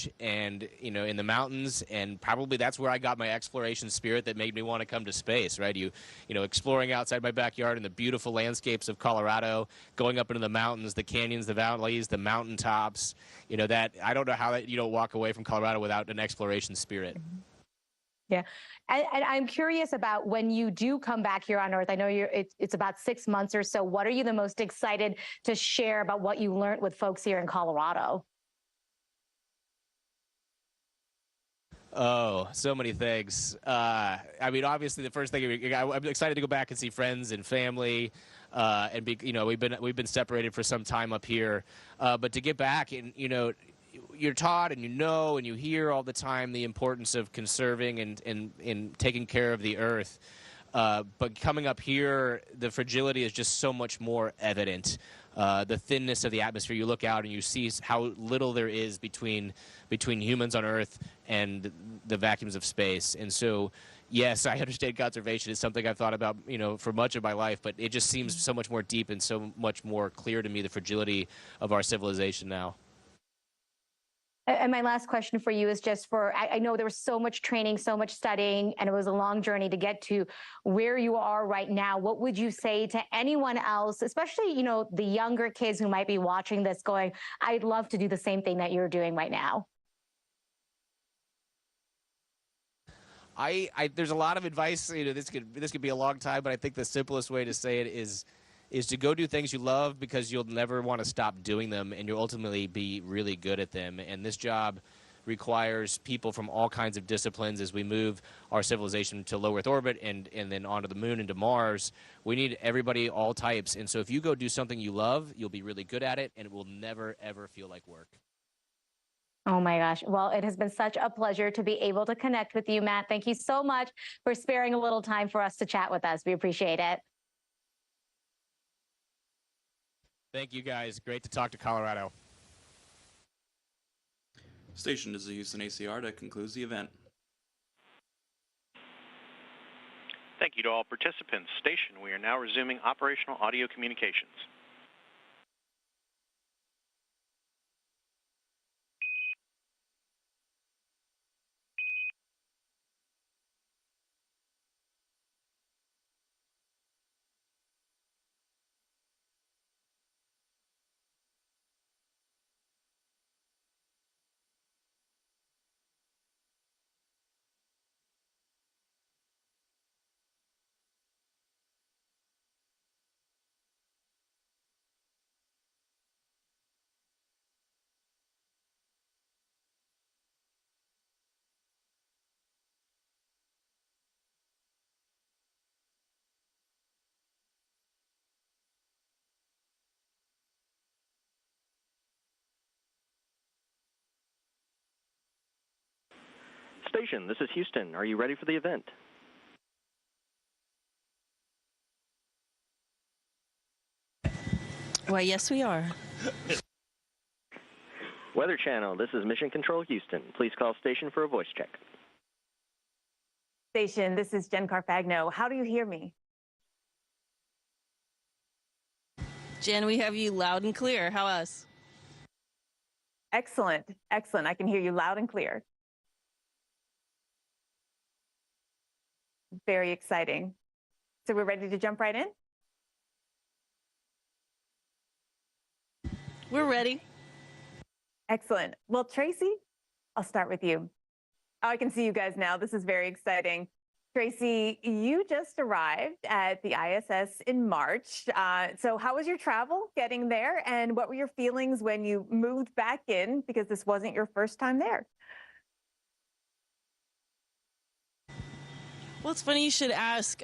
beach and, you know, in the mountains, and probably that's where I got my exploration spirit that made me want to come to space, right? You know, exploring outside my backyard in the beautiful landscapes of Colorado, going up into the mountains, the canyons, the valleys, the mountaintops, you know, that I don't know how that you don't walk away from Colorado without an exploration spirit. Yeah. And I'm curious about when you do come back here on Earth. I know it's about 6 months or so. What are you the most excited to share about what you learned with folks here in Colorado? Oh, so many things. I mean, obviously, the first thing I'm excited to go back and see friends and family, and be, you know, we've been separated for some time up here, but to get back and, you know, you're taught and you know and you hear all the time the importance of conserving and taking care of the earth. But coming up here, the fragility is just so much more evident. The thinness of the atmosphere, you look out and you see how little there is between humans on Earth and the vacuums of space. And so, yes, I understand conservation is something I've thought about, you know, for much of my life, but it just seems so much more deep and so much more clear to me, the fragility of our civilization now. And my last question for you is just I know there was so much training, so much studying, and it was a long journey to get to where you are right now. What would you say to anyone else, especially, you know, the younger kids who might be watching this going, I'd love to do the same thing that you're doing right now? There's a lot of advice, you know, this could be a long time, but I think the simplest way to say it is to go do things you love, because you'll never want to stop doing them and you'll ultimately be really good at them. And this job requires people from all kinds of disciplines as we move our civilization to low Earth orbit and then onto the moon and to Mars. We need everybody, all types. And so if you go do something you love, you'll be really good at it and it will never, ever feel like work. Oh my gosh. Well, it has been such a pleasure to be able to connect with you, Matt. Thank you so much for sparing a little time for us to chat with us. We appreciate it. Thank you, guys. Great to talk to Colorado. Station, this is the Houston ACR. That concludes the event. Thank you to all participants. Station, we are now resuming operational audio communications. Station, this is Houston. Are you ready for the event? Why, yes, we are. Weather Channel, this is Mission Control Houston. Please call station for a voice check. Station, this is Jen Carfagno. How do you hear me? Jen, we have you loud and clear. How us? Excellent. Excellent. I can hear you loud and clear. Very exciting. So we're ready to jump right in? We're ready. Excellent. Well, Tracy, I'll start with you. Oh, I can see you guys now. This is very exciting. Tracy, you just arrived at the ISS in March. So how was your travel getting there? And what were your feelings when you moved back in, because this wasn't your first time there? Well, it's funny you should ask,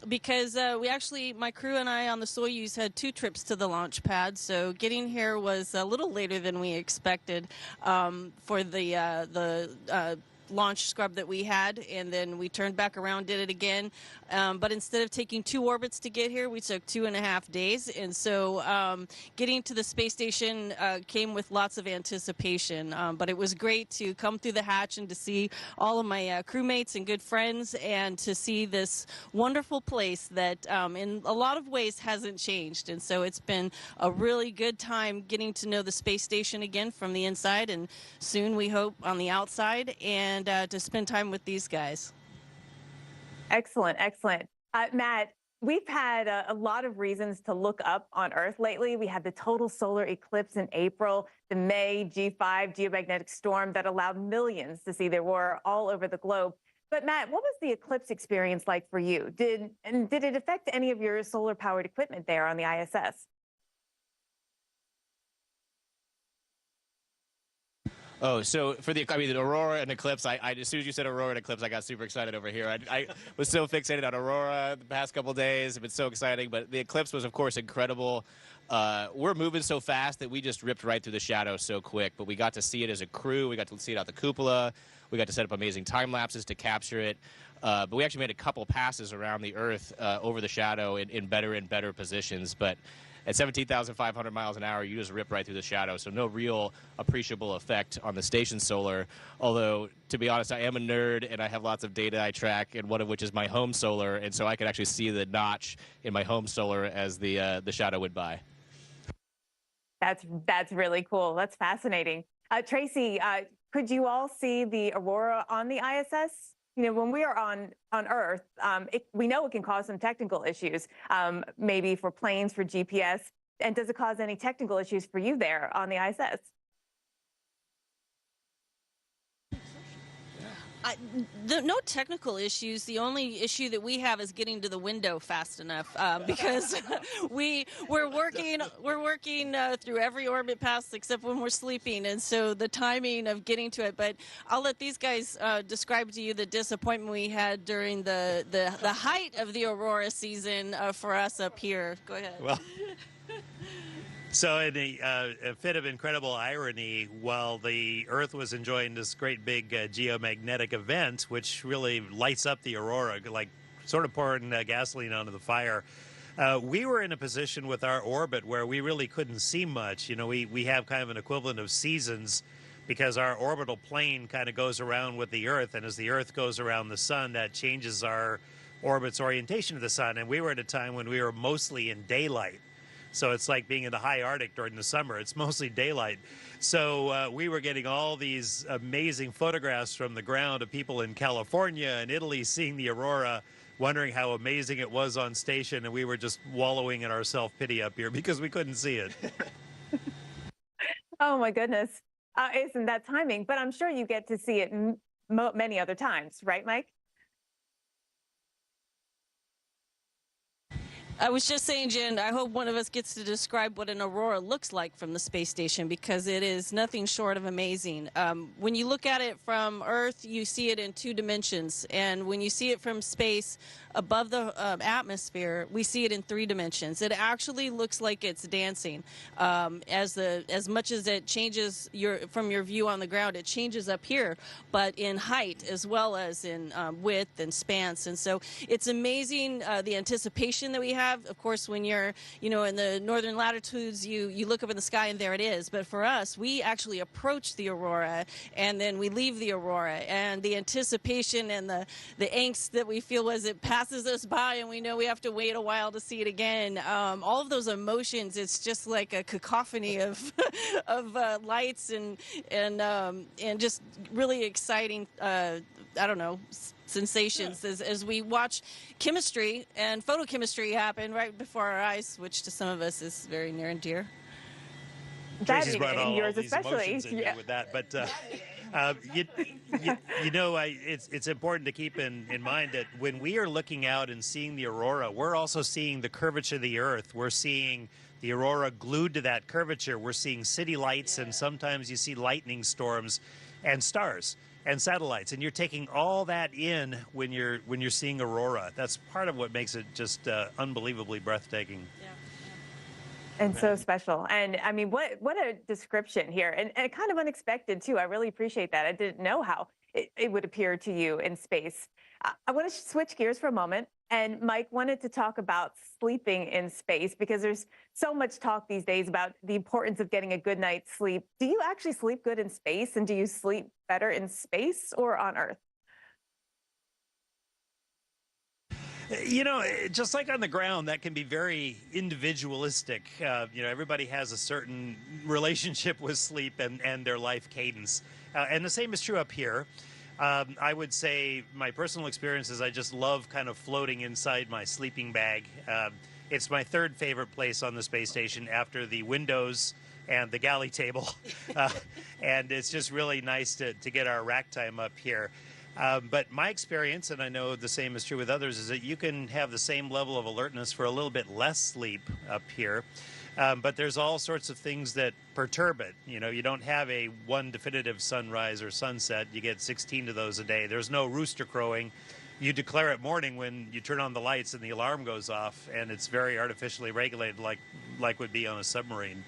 because my crew and I on the Soyuz had 2 trips to the launch pad, so getting here was a little later than we expected for the launch scrub that we had, and then we turned back around, did it again. But instead of taking 2 orbits to get here, we took 2.5 days. And so getting to the space station came with lots of anticipation. But it was great to come through the hatch and to see all of my crewmates and good friends, and to see this wonderful place that in a lot of ways hasn't changed. And so it's been a really good time getting to know the space station again from the inside, and soon we hope on the outside, and to spend time with these guys. Excellent, excellent. Matt, we've had a lot of reasons to look up on Earth lately. We had the total solar eclipse in April, the May G5 geomagnetic storm that allowed millions to see the aurora all over the globe. But Matt, what was the eclipse experience like for you? Did it affect any of your solar-powered equipment there on the ISS? Oh, so for the aurora and eclipse, I as soon as you said aurora and eclipse, I got super excited over here. I was so fixated on aurora the past couple of days. It's been so exciting, but the eclipse was, of course, incredible. We're moving so fast that we just ripped right through the shadow so quick, but we got to see it as a crew. We got to see it out the cupola. We got to set up amazing time lapses to capture it. But we actually made a couple passes around the Earth over the shadow in better and better positions. But at 17,500 miles an hour, you just rip right through the shadow, so no real appreciable effect on the station solar. Although, to be honest, I am a nerd, and I have lots of data I track, and one of which is my home solar, and so I could actually see the notch in my home solar as the shadow went by. That's really cool. That's fascinating. Tracy, could you all see the aurora on the ISS? You know, when we are on Earth, we know it can cause some technical issues, maybe for planes, for GPS. And does it cause any technical issues for you there on the ISS? No technical issues. The only issue that we have is getting to the window fast enough, because we're working through every orbit pass except when we're sleeping, and so the timing of getting to it. But I'll let these guys describe to you the disappointment we had during the height of the aurora season for us up here. Go ahead. Well. So in a fit of incredible irony, while the Earth was enjoying this great big geomagnetic event, which really lights up the aurora, like sort of pouring gasoline onto the fire, we were in a position with our orbit where we really couldn't see much. You know, we have kind of an equivalent of seasons, because our orbital plane kind of goes around with the Earth, and as the Earth goes around the sun, that changes our orbit's orientation to the sun. And we were at a time when we were mostly in daylight. So it's like being in the high Arctic during the summer. It's mostly daylight. So we were getting all these amazing photographs from the ground of people in California and Italy seeing the aurora, wondering how amazing it was on station. And we were just wallowing in our self-pity up here because we couldn't see it. Oh, my goodness. Isn't that timing? But I'm sure you get to see it many other times, right, Mike? I was just saying, Jen, I hope one of us gets to describe what an aurora looks like from the space station, because it is nothing short of amazing. When you look at it from Earth, you see it in 2 dimensions. And when you see it from space above the atmosphere, we see it in 3 dimensions. It actually looks like it's dancing. As much as it changes from your view on the ground, it changes up here, but in height as well as in width and spans. And so it's amazing the anticipation that we have. Of course, when you're, in the northern latitudes, you look up in the sky and there it is. But for us, we actually approach the aurora and then we leave the aurora, and the anticipation and the angst that we feel as it passes us by, and we know we have to wait a while to see it again. All of those emotions, it's just like a cacophony of lights and just really exciting, sensations as we watch chemistry and photochemistry happen right before our eyes, which to some of us is very near and dear. Tracy's brought all these emotions in there with that, but it's important to keep in mind that when we are looking out and seeing the aurora, we're also seeing the curvature of the Earth. We're seeing the aurora glued to that curvature. We're seeing city lights, and sometimes you see lightning storms and stars and satellites, and you're taking all that in when you're seeing aurora. That's part of what makes it just unbelievably breathtaking. Yeah. And so special. And I mean, what a description here, and kind of unexpected too. I really appreciate that. I didn't know how it would appear to you in space. I want to switch gears for a moment. And Mike wanted to talk about sleeping in space because there's so much talk these days about the importance of getting a good night's sleep. Do you actually sleep good in space? And do you sleep better in space or on Earth? You know, just like on the ground, that can be very individualistic. You know, everybody has a certain relationship with sleep and their life cadence. And the same is true up here. I would say my personal experience is I just love kind of floating inside my sleeping bag. It's my third favorite place on the space station after the windows and the galley table. And it's just really nice to get our rack time up here. But my experience, and I know the same is true with others, is that you can have the same level of alertness for a little bit less sleep up here. But there's all sorts of things that perturb it. You know, you don't have a one definitive sunrise or sunset. You get 16 of those a day. There's no rooster crowing. You declare it morning when you turn on the lights and the alarm goes off, and it's very artificially regulated like would be on a submarine.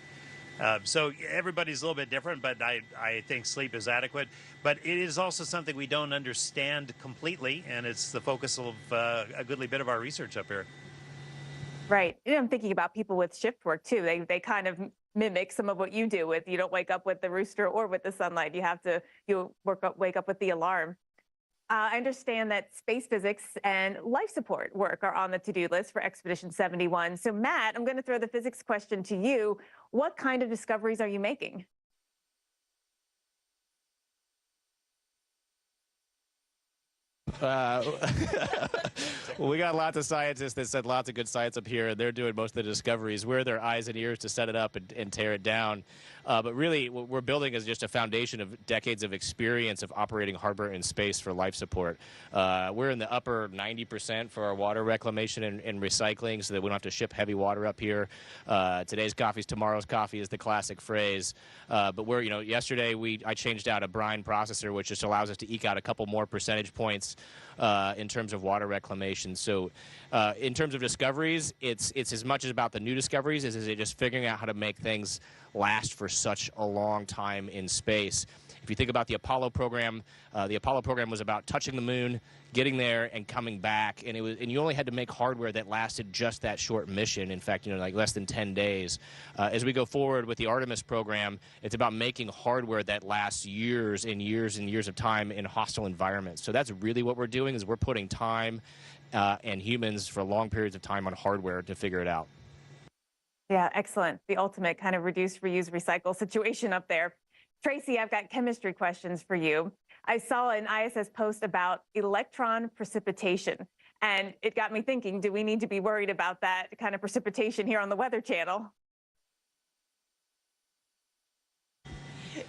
So everybody's a little bit different, but I think sleep is adequate. But it is also something we don't understand completely, and it's the focus of a goodly bit of our research up here. Right. You know, I'm thinking about people with shift work too. They kind of mimic some of what you do with, you don't wake up with the rooster or with the sunlight. You wake up with the alarm. I understand that space physics and life support work are on the to-do list for Expedition 71. So Matt, I'm going to throw the physics question to you. What kind of discoveries are you making? Well, we got lots of scientists that said lots of good science up here, and they're doing most of the discoveries. We're their eyes and ears to set it up and tear it down. But really, what we're building is just a foundation of decades of experience of operating hardware in space for life support. We're in the upper 90% for our water reclamation and recycling so that we don't have to ship heavy water up here. Today's coffee is tomorrow's coffee is the classic phrase. But yesterday I changed out a brine processor, which just allows us to eke out a couple more percentage points in terms of water reclamation. So in terms of discoveries, it's as much as about the new discoveries as it just figuring out how to make things last for such a long time in space. If you think about the Apollo program was about touching the moon, getting there, and coming back, and you only had to make hardware that lasted just that short mission. In fact, like less than 10 days. As we go forward with the Artemis program, it's about making hardware that lasts years and years and years of time in hostile environments. So that's really what we're doing is we're putting time and humans for long periods of time on hardware to figure it out. Yeah, excellent. The ultimate kind of reduce, reuse, recycle situation up there. Tracy, I've got chemistry questions for you. I saw an ISS post about electron precipitation, and it got me thinking, do we need to be worried about that kind of precipitation here on the Weather Channel?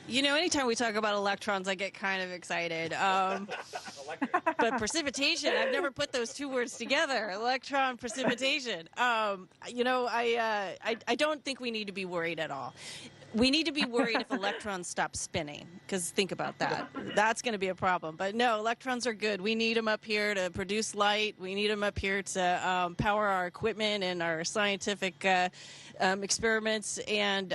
You know, anytime we talk about electrons, I get kind of excited. But precipitation, I've never put those two words together, electron precipitation. I don't think we need to be worried at all. We need to be worried if electrons stop spinning, because think about that. That's going to be a problem. But no, electrons are good. We need them up here to produce light. We need them up here to power our equipment and our scientific experiments. And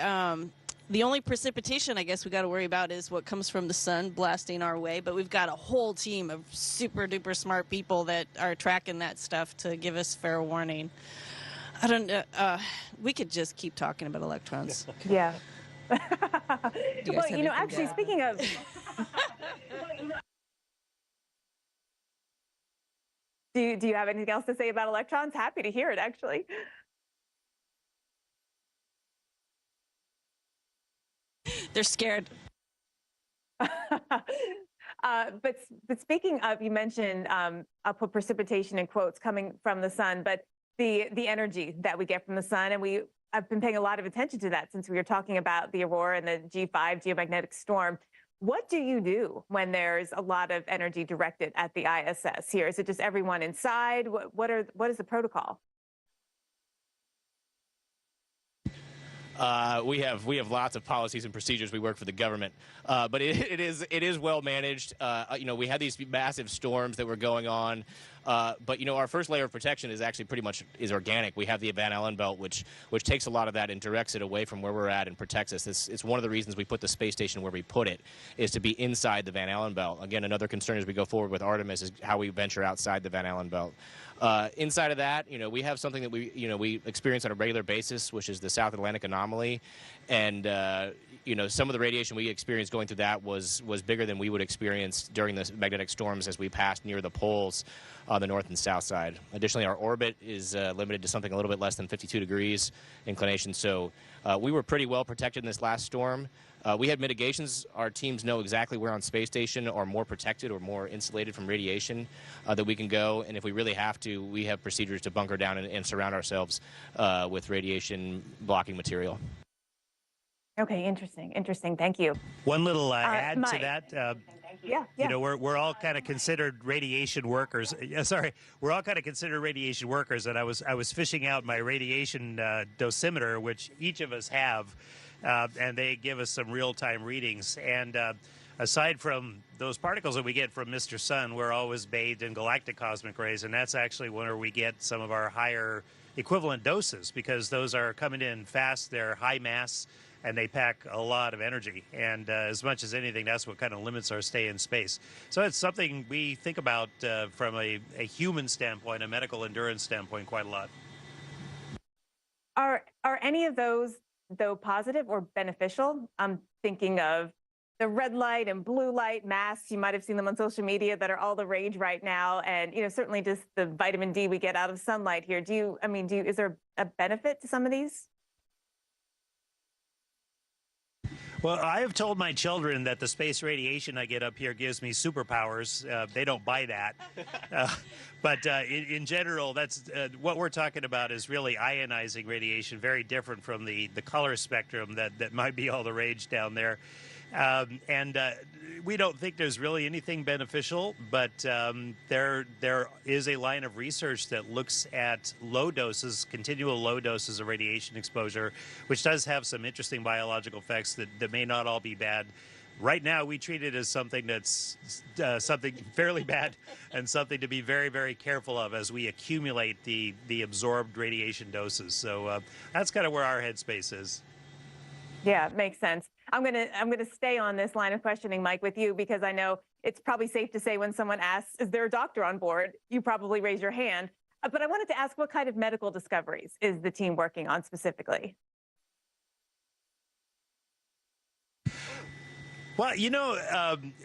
the only precipitation I guess we got to worry about is what comes from the sun blasting our way. But we've got a whole team of super duper smart people that are tracking that stuff to give us fair warning. I don't know. We could just keep talking about electrons. Yeah. Well, actually, speaking of... do you have anything else to say about electrons? Happy to hear it, actually. They're scared. But speaking of, you mentioned, I'll put precipitation in quotes coming from the sun, but the energy that we get from the sun, and I've been paying a lot of attention to that since we were talking about the aurora and the G5 geomagnetic storm. What do you do when there's a lot of energy directed at the ISS here? Is it just everyone inside? What is the protocol? We have lots of policies and procedures. We work for the government, but it is well managed. We had these massive storms that were going on But you know, our first layer of protection is actually pretty much organic. We have the Van Allen belt, which takes a lot of that and directs it away from where we're at and protects us. It's one of the reasons we put the space station where we put it, is to be inside the Van Allen belt. Again, another concern as we go forward with Artemis is how we venture outside the Van Allen belt. Inside of that, you know, we have something that we experience on a regular basis, which is the South Atlantic anomaly, and you know, some of the radiation we experienced going through that was bigger than we would experience during the magnetic storms as we passed near the poles on the north and south side. Additionally, our orbit is limited to something a little bit less than 52 degrees inclination, so we were pretty well protected in this last storm. We had mitigations. Our teams know exactly where on space station are more protected or more insulated from radiation that we can go, and if we really have to, we have procedures to bunker down and surround ourselves with radiation blocking material. Okay, interesting. Thank you. One little add Mike. to that. Yeah. You know, we're all kind of considered radiation workers. We're all kind of considered radiation workers, and I was fishing out my radiation dosimeter, which each of us have, and they give us some real-time readings. And aside from those particles that we get from Mr. Sun, we're always bathed in galactic cosmic rays, and that's actually where we get some of our higher equivalent doses, because those are coming in fast, they're high mass, and they pack a lot of energy. And as much as anything, that's what kind of limits our stay in space. So it's something we think about from a human standpoint, a medical endurance standpoint, quite a lot. Are any of those, though, positive or beneficial? I'm thinking of the red light and blue light masks. You might have seen them on social media that are all the rage right now. And, you know, certainly just the vitamin D we get out of sunlight here. Is there a benefit to some of these? Well, I have told my children that the space radiation I get up here gives me superpowers. They don't buy that. But in general, that's what we're talking about is really ionizing radiation, very different from the color spectrum that might be all the rage down there. And we don't think there's really anything beneficial, but there is a line of research that looks at low doses, continual low doses of radiation exposure, which does have some interesting biological effects that may not all be bad. Right now, we treat it as something that's something fairly bad and something to be very, very careful of as we accumulate the absorbed radiation doses. So that's kind of where our headspace is. Yeah, makes sense. I'm gonna stay on this line of questioning, Mike, with you, because I know it's probably safe to say when someone asks, is there a doctor on board? You probably raise your hand. But I wanted to ask, what kind of medical discoveries is the team working on specifically? Well, you know,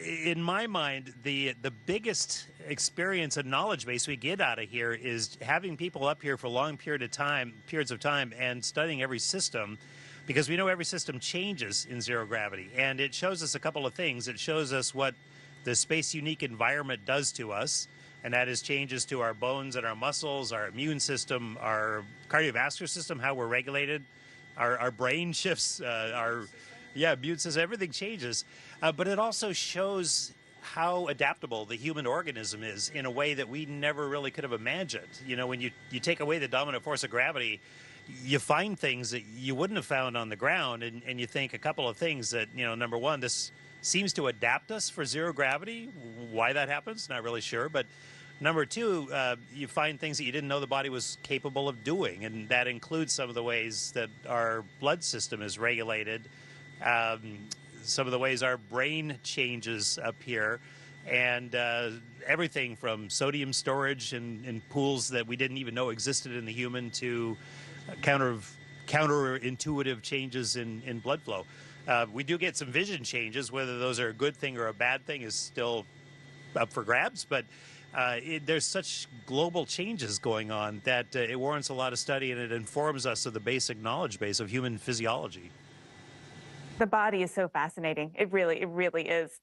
in my mind, the biggest experience and knowledge base we get out of here is having people up here for long periods of time and studying every system, because we know every system changes in zero gravity. And it shows us a couple of things. It shows us what the space-unique environment does to us, and that is changes to our bones and our muscles, our immune system, our cardiovascular system, how we're regulated, our brain shifts, immune system, everything changes. But it also shows how adaptable the human organism is in a way that we never really could have imagined. You know, when you take away the dominant force of gravity, you find things that you wouldn't have found on the ground, and you think a couple of things that, you know, number one, this seems to adapt us for zero gravity. Why that happens, not really sure. But number two, you find things that you didn't know the body was capable of doing, and that includes some of the ways that our blood system is regulated, some of the ways our brain changes up here, and everything from sodium storage in pools that we didn't even know existed in the human to counterintuitive changes in blood flow. We do get some vision changes. Whether those are a good thing or a bad thing is still up for grabs, but there's such global changes going on that it warrants a lot of study, and it informs us of the basic knowledge base of human physiology. The body is so fascinating. It really is.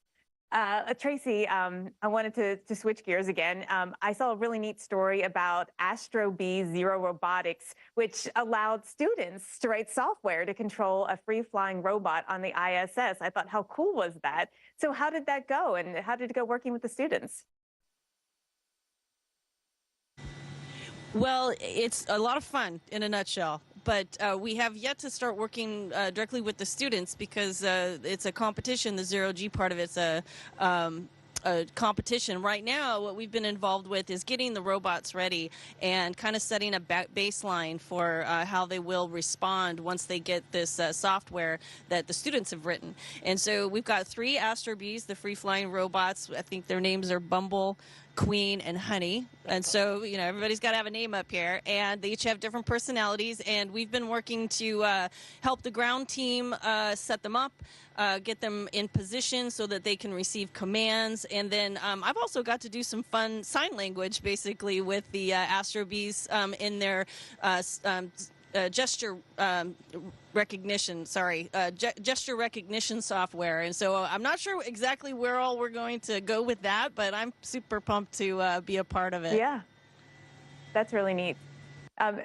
Tracy, I wanted to switch gears again. I saw a really neat story about AstroB Zero Robotics, which allowed students to write software to control a free-flying robot on the ISS. I thought, how cool was that? So how did that go, and how did it go working with the students? Well, it's a lot of fun in a nutshell, but we have yet to start working directly with the students because it's a competition. The zero-G part of it's a a competition. Right now, what we've been involved with is getting the robots ready and kind of setting a baseline for how they will respond once they get this software that the students have written. And so we've got 3 Astrobees, the free-flying robots. I think their names are Bumble, Queen, and Honey. And so, you know, everybody's got to have a name up here, and they each have different personalities, and we've been working to help the ground team set them up, get them in position so that they can receive commands. And then I've also got to do some fun sign language, basically, with the Astrobees in their gesture recognition, gesture recognition software. And so I'm not sure exactly where all we're going to go with that, but I'm super pumped to be a part of it. Yeah, that's really neat.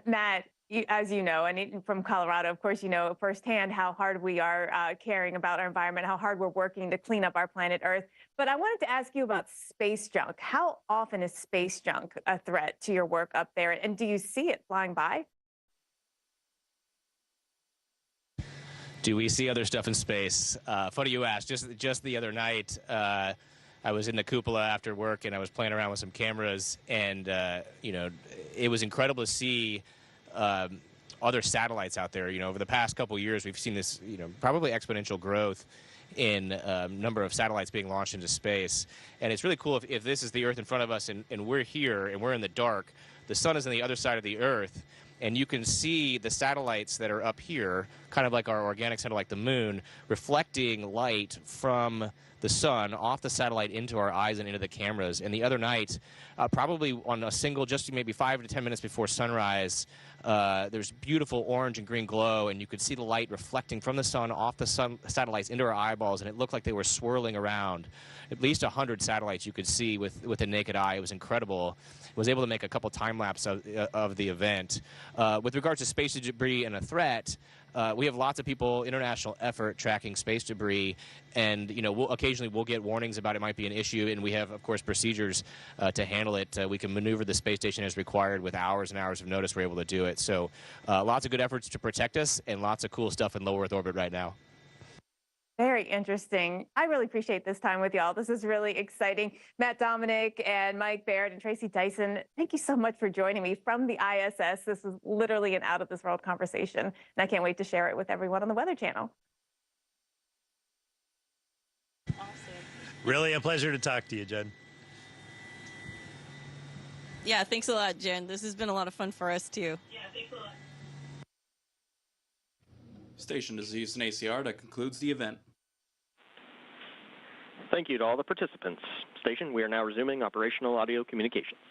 Matt, as you know, and from Colorado, of course, you know firsthand how hard we are caring about our environment, how hard we're working to clean up our planet Earth. But I wanted to ask you about space junk. How often is space junk a threat to your work up there? And do you see it flying by? Do we see other stuff in space? Funny you asked. Just the other night, I was in the cupola after work, and I was playing around with some cameras, and you know, it was incredible to see other satellites out there. You know, over the past couple of years, we've seen this, you know, probably exponential growth in number of satellites being launched into space. And it's really cool if this is the Earth in front of us, and we're here, and we're in the dark. The sun is on the other side of the Earth. And you can see the satellites that are up here, kind of like our organic satellite, the moon, reflecting light from the sun off the satellite into our eyes and into the cameras. And the other night, probably on a single, just maybe 5 to 10 minutes before sunrise, there's beautiful orange and green glow, and you could see the light reflecting from the sun off the satellites into our eyeballs, and it looked like they were swirling around. At least 100 satellites you could see with the naked eye. It was incredible. Was able to make a couple time lapse of the event. With regards to space debris and a threat, we have lots of people, international effort tracking space debris, and you know, occasionally we'll get warnings about it might be an issue, and we have, of course, procedures to handle it. We can maneuver the space station as required with hours and hours of notice. We're able to do it. So lots of good efforts to protect us, and lots of cool stuff in low Earth orbit right now. Very interesting. I really appreciate this time with y'all. This is really exciting. Matt Dominic and Mike Baird and Tracy Dyson, thank you so much for joining me from the ISS. This is literally an out-of-this-world conversation, and I can't wait to share it with everyone on the Weather Channel. Awesome. Really a pleasure to talk to you, Jen. Yeah, thanks a lot, Jen. This has been a lot of fun for us, too. Yeah, thanks a lot. Station is the Houston ACR. That concludes the event. Thank you to all the participants. Station, we are now resuming operational audio communications.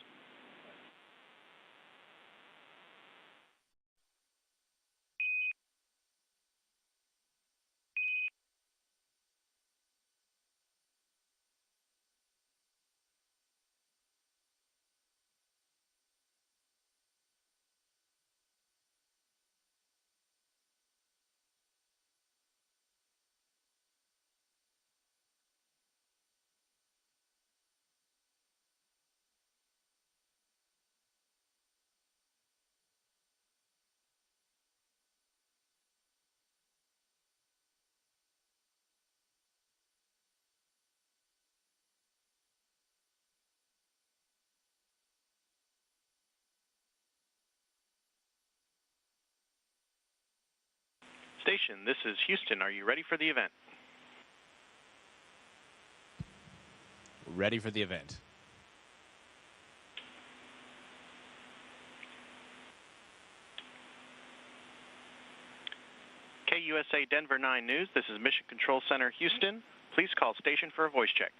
Station, this is Houston. Are you ready for the event? Ready for the event. KUSA Denver 9 News. This is Mission Control Center, Houston. Please call station for a voice check.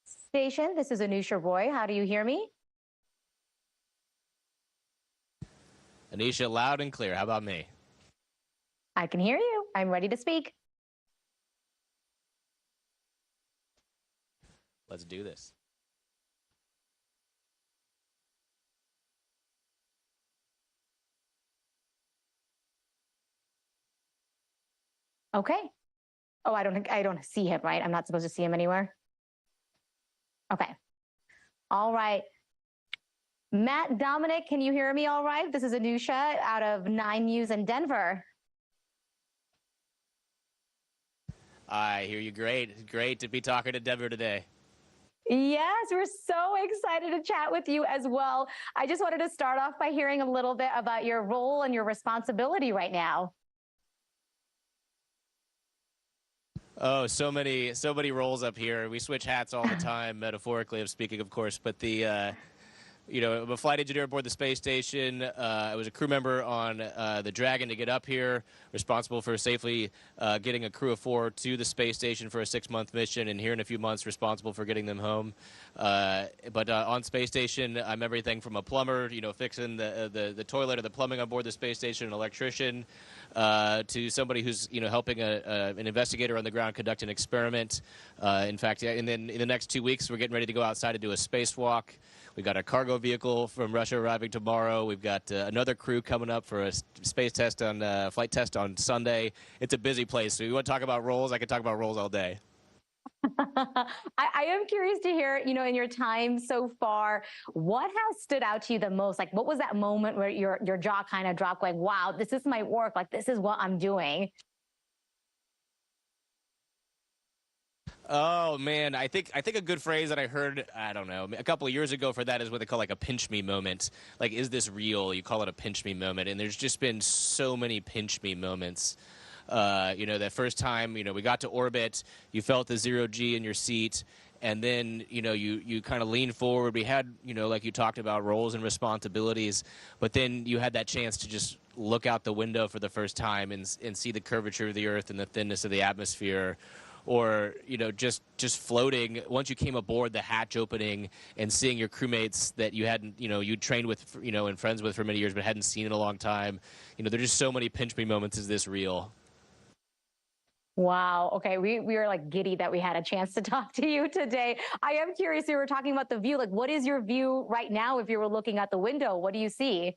Station, this is Anusha Roy. How do you hear me? Anisha, loud and clear. How about me? I can hear you. I'm ready to speak. Let's do this. Okay. Oh, I don't see him, right? I'm not supposed to see him anywhere. Okay. All right. Matt Dominic, can you hear me all right? This is Anusha out of 9 News in Denver. I hear you. Great to be talking to Denver today. Yes, we're so excited to chat with you as well. I just wanted to start off by hearing a little bit about your role and your responsibility right now. Oh, so many roles up here. We switch hats all the time, metaphorically of speaking, of course. But I'm a flight engineer aboard the space station. I was a crew member on the Dragon to get up here, responsible for safely getting a crew of 4 to the space station for a 6-month mission, and here in a few months, responsible for getting them home. But on space station, I'm everything from a plumber, fixing the toilet or the plumbing on board the space station, an electrician, to somebody who's helping an investigator on the ground conduct an experiment. In fact, and then in the next 2 weeks, we're getting ready to go outside to do a spacewalk. We got a cargo vehicle from Russia arriving tomorrow. We've got another crew coming up for a flight test on Sunday. It's a busy place. So you want to talk about roles? I could talk about roles all day. I am curious to hear, in your time so far, what has stood out to you the most? Like, what was that moment where your jaw kind of dropped, going, wow, this is my work. Like, this is what I'm doing. Oh man, I think a good phrase that I heard, I don't know, a couple of years ago for that is what they call like a pinch me moment. Like, is this real? You call it a pinch me moment, and there's just been so many pinch me moments. That first time, we got to orbit, you felt the 0 G in your seat, and then you kind of leaned forward. We had like you talked about, roles and responsibilities, but then you had that chance to just look out the window for the first time and see the curvature of the Earth and the thinness of the atmosphere. Or just floating. Once you came aboard, the hatch opening and seeing your crewmates that you hadn't, you'd trained with, and friends with for many years, but hadn't seen in a long time. There's just so many pinch me moments. Is this real? Wow. Okay. We are like giddy that we had a chance to talk to you today. I am curious. You were talking about the view. Like, what is your view right now? If you were looking out the window, what do you see?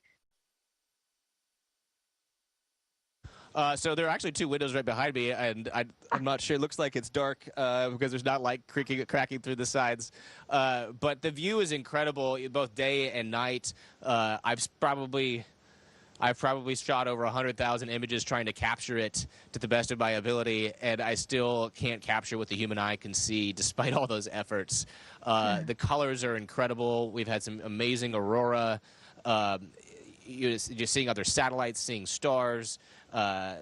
So there are actually 2 windows right behind me, and I'm not sure. It looks like it's dark because there's not light cracking through the sides. But the view is incredible, both day and night. I've probably shot over 100,000 images trying to capture it to the best of my ability, and I still can't capture what the human eye can see, despite all those efforts. The colors are incredible. We've had some amazing aurora. You're seeing other satellites, seeing stars,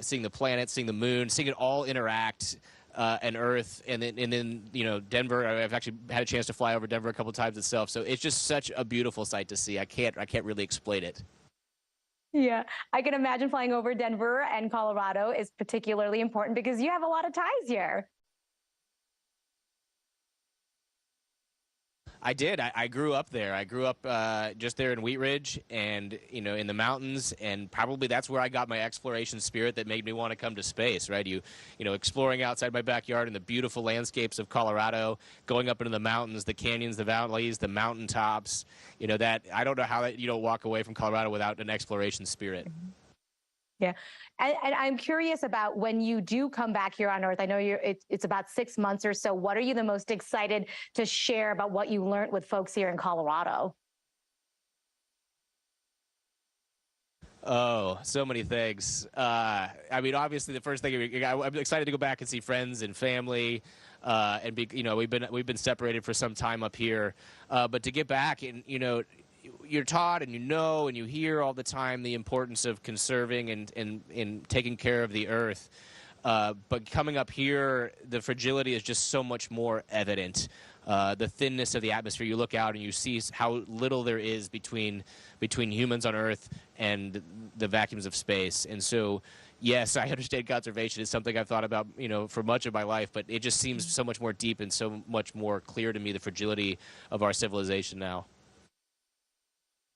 seeing the planets, seeing the moon, seeing it all interact, and Earth, and then Denver. I've actually had a chance to fly over Denver a couple of times itself. So it's just such a beautiful sight to see. I can't really explain it. Yeah, I can imagine flying over Denver and Colorado is particularly important because you have a lot of ties here. I did. I grew up there. I grew up just there in Wheat Ridge and, in the mountains. And probably that's where I got my exploration spirit that made me want to come to space, right? Exploring outside my backyard in the beautiful landscapes of Colorado, going up into the mountains, the canyons, the valleys, the mountaintops, that I don't know how that you don't walk away from Colorado without an exploration spirit. Mm-hmm. Yeah. And I'm curious about when you do come back here on Earth. I know it's about 6 months or so. What are you the most excited to share about what you learned with folks here in Colorado? Oh, so many things. Obviously the first thing, I'm excited to go back and see friends and family, and we've been separated for some time up here, but to get back and you're taught and and you hear all the time the importance of conserving and taking care of the Earth. But coming up here, the fragility is just so much more evident. The thinness of the atmosphere, you look out and you see how little there is between humans on Earth and the vacuums of space. And so, yes, I understand conservation is something I've thought about, for much of my life, but it just seems so much more deep and so much more clear to me, the fragility of our civilization now.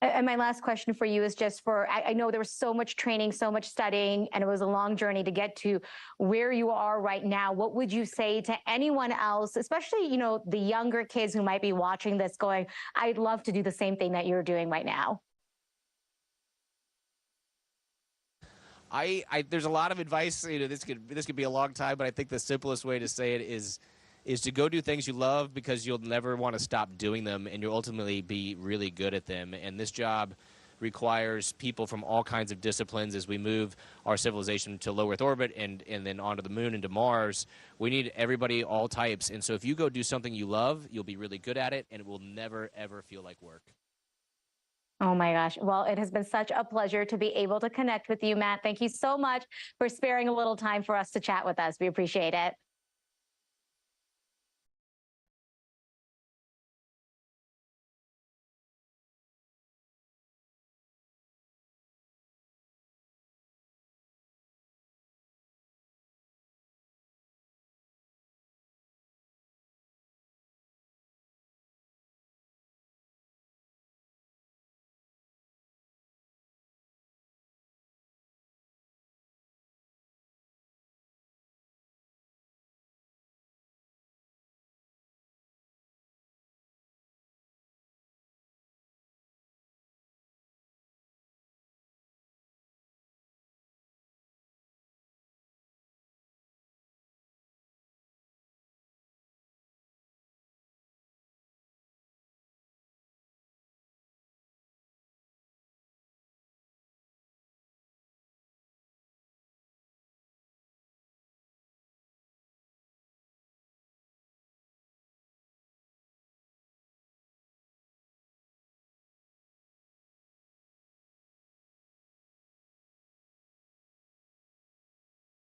And my last question for you is just I know there was so much training, so much studying, and it was a long journey to get to where you are right now. What would you say to anyone else, especially, the younger kids who might be watching this going, I'd love to do the same thing that you're doing right now? There's a lot of advice, this could be a long time, but I think the simplest way to say it is to go do things you love, because you'll never want to stop doing them and you'll ultimately be really good at them. And this job requires people from all kinds of disciplines as we move our civilization to low Earth orbit and then onto the moon and to Mars. We need everybody, all types. And so if you go do something you love, you'll be really good at it, and it will never, ever feel like work. Oh my gosh. Well, it has been such a pleasure to be able to connect with you, Matt. Thank you so much for sparing a little time for us to chat with us. We appreciate it.